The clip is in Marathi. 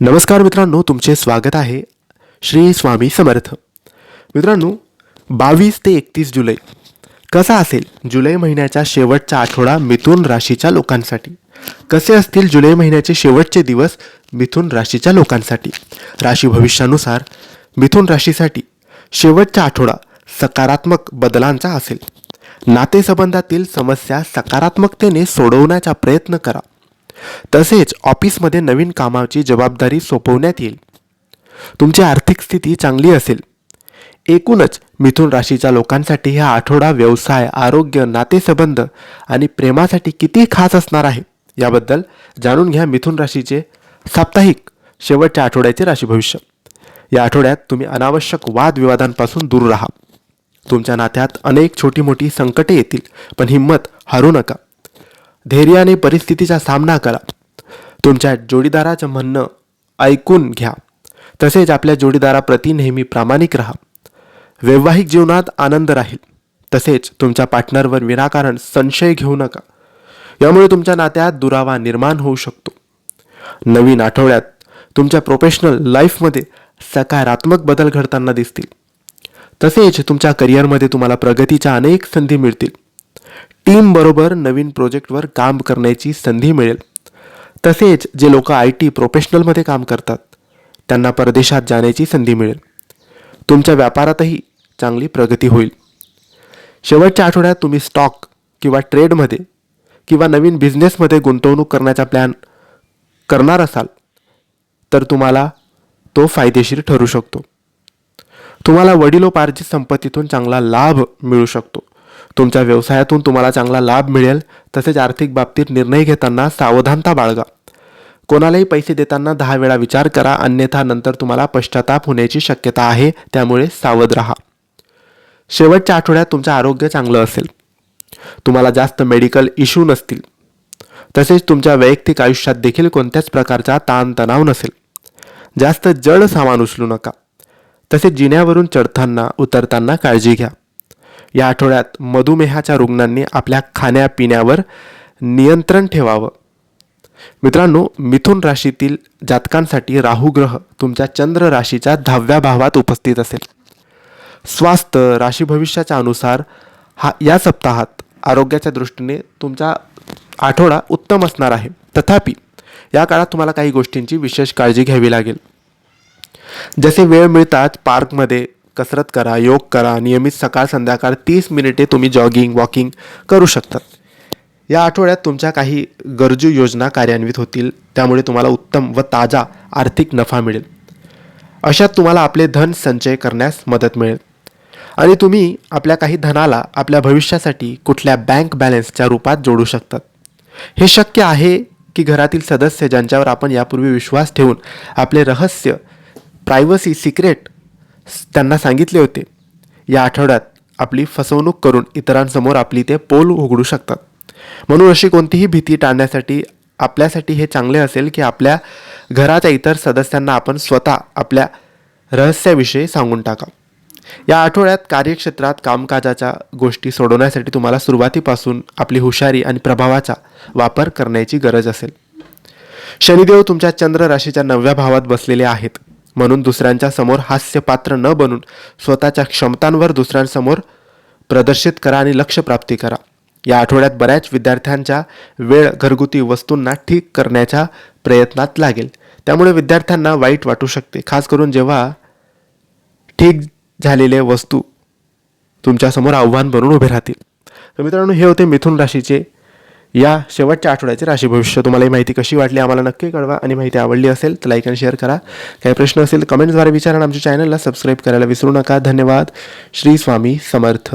नमस्कार मित्रांनो, तुमचे स्वागत आहे श्री स्वामी समर्थ. मित्रांनो, 22 ते 31 जुलै कसा असेल जुलै महिन्याचा शेवटचा आठवडा मिथुन राशीच्या लोकांसाठी? कसे असतील जुलै महिन्याचे शेवटचे दिवस मिथुन राशीच्या लोकांसाठी? राशी भविष्यानुसार मिथुन राशीसाठी शेवटचा आठवडा सकारात्मक बदलांचा असेल. नातेसंबंधातील समस्या सकारात्मकतेने सोडवण्याचा प्रयत्न करा. तसेच ऑफिसमध्ये नवीन कामाची जबाबदारी सोपवण्यात येईल. तुमची आर्थिक स्थिती चांगली असेल. एकूणच मिथुन राशीच्या लोकांसाठी हा आठवडा व्यवसाय, आरोग्य, नातेसंबंध आणि प्रेमासाठी किती खास असणार आहे याबद्दल जाणून घ्या. मिथुन राशीचे साप्ताहिक शेवटच्या आठवड्याचे राशी भविष्य. या आठवड्यात तुम्ही अनावश्यक वादविवादांपासून दूर राहा. तुमच्या नात्यात अनेक छोटी मोठी संकटे येतील, पण हिंमत हारू नका. धैर्याने परिस्थितीचा सामना करा. तुमच्या जोडीदाराचं म्हणणं ऐकून घ्या. तसेच आपल्या जोडीदाराप्रती नेहमी प्रामाणिक राहा. वैवाहिक जीवनात आनंद राहील. तसेच तुमच्या पार्टनरवर विनाकारण संशय घेऊ नका. यामुळे तुमच्या नात्यात दुरावा निर्माण होऊ शकतो. नवीन आठवड्यात तुमच्या प्रोफेशनल लाईफमध्ये सकारात्मक बदल घडताना दिसतील. तसेच तुमच्या करिअरमध्ये तुम्हाला प्रगतीच्या अनेक संधी मिळतील. टीम बरोबर नवीन प्रोजेक्टवर काम करण्याची संधी मिळेल. तसेच जे लोक IT प्रोफेशनलमध्ये काम करतात त्यांना परदेशात जाण्याची संधी मिळेल. तुमच्या व्यापारातही चांगली प्रगती होईल. शेवटच्या आठवड्यात तुम्ही स्टॉक किंवा ट्रेडमध्ये किंवा नवीन बिझनेसमध्ये गुंतवणूक करण्याचा प्लॅन करणार असाल तर तुम्हाला तो फायदेशीर ठरू शकतो. तुम्हाला वडिलोपार्जित संपत्तीतून चांगला लाभ मिळू शकतो. तुमच्या व्यवसायातून तुम्हाला चांगला लाभ मिळेल. तसेच आर्थिक बाबतीत निर्णय घेताना सावधानता बाळगा. कोणालाही पैसे देताना 10 वेळा विचार करा, अन्यथा नंतर तुम्हाला पश्चाताप होण्याची शक्यता आहे. त्यामुळे सावध राहा. शेवटच्या आठवड्यात तुमचं आरोग्य चांगलं असेल. तुम्हाला जास्त मेडिकल इश्यू नसतील. तसेच तुमच्या वैयक्तिक आयुष्यात देखील कोणत्याच प्रकारचा ताणतणाव नसेल. जास्त जड सामान उचलू नका. तसेच जिन्यावरून चढताना उतरताना काळजी घ्या. या आठवड्यात मधुमेहाच्या रुग्णांनी आपल्या खाण्यापिण्यावर नियंत्रण ठेवावं. मित्रांनो, मिथुन राशीतील जातकांसाठी राहू ग्रह तुमच्या चंद्र राशीच्या 10व्या भावात उपस्थित असेल. स्वास्थ्य राशी भविष्याच्या अनुसार या सप्ताहात आरोग्याच्या दृष्टीने तुमचा आठवडा उत्तम असणार आहे. तथापि या काळात तुम्हाला काही गोष्टींची विशेष काळजी घ्यावी लागेल. जसे वेळ मिळताच पार्कमध्ये कसरत करा, योग करा. नियमित सकाळ संध्याकाळ 30 मिनिटे तुम्ही जॉगिंग, वॉकिंग करू शकतात. या आठवड्यात तुमच्या काही गरजू योजना कार्यान्वित होतील. त्यामुळे तुम्हाला उत्तम व ताजा आर्थिक नफा मिळेल. अशात तुम्हाला आपले धन संचय करण्यास मदत मिळेल आणि तुम्ही आपल्या काही धनाला आपल्या भविष्यासाठी कुठल्या बँक बॅलन्सच्या रूपात जोडू शकतात. हे शक्य आहे की घरातील सदस्य ज्यांच्यावर आपण यापूर्वी विश्वास ठेवून आपले रहस्य, प्रायव्हसी, सिक्रेट त्यांना सांगितले होते, या आठवड्यात आपली फसवणूक करून इतरांसमोर आपली ते पोल उघडू शकतात. म्हणून अशी कोणतीही भीती टाळण्यासाठी आपल्यासाठी हे चांगले असेल की आपल्या घराच्या इतर सदस्यांना आपण स्वतः आपल्या रहस्याविषयी सांगून टाका. या आठवड्यात कार्यक्षेत्रात कामकाजाच्या गोष्टी सोडवण्यासाठी तुम्हाला सुरुवातीपासून आपली हुशारी आणि प्रभावाचा वापर करण्याची गरज असेल. शनिदेव तुमच्या चंद्र राशीच्या 9व्या भावात बसलेले आहेत. म्हणून दुसऱ्यांच्या समोर हास्यपात्र न बनून स्वतःच्या क्षमतांवर दुसऱ्यांसमोर प्रदर्शित करा आणि लक्ष्य प्राप्ती करा. या आठवड्यात बऱ्याच विद्यार्थ्यांच्या वेळ घरगुती वस्तूंना ठीक करण्याच्या प्रयत्नात लागेल. त्यामुळे विद्यार्थ्यांना वाईट वाटू शकते, खास करून जेव्हा ठीक झालेल्या वस्तू तुमच्यासमोर आव्हान बनून उभे राहतील. तर मित्रांनो, हे होते मिथुन राशीचे या शेवटच्या आठवड्याचे राशी भविष्य. तुम्हाला ही माहिती कशी वाटली आम्हाला नक्की कळवा आणि माहिती आवडली असेल तर लाईक आणि शेअर करा. काही प्रश्न असेल कमेंट्सद्वारे विचारा. आमच्या चॅनलला सबस्क्राईब करायला विसरू नका. धन्यवाद. श्री स्वामी समर्थ.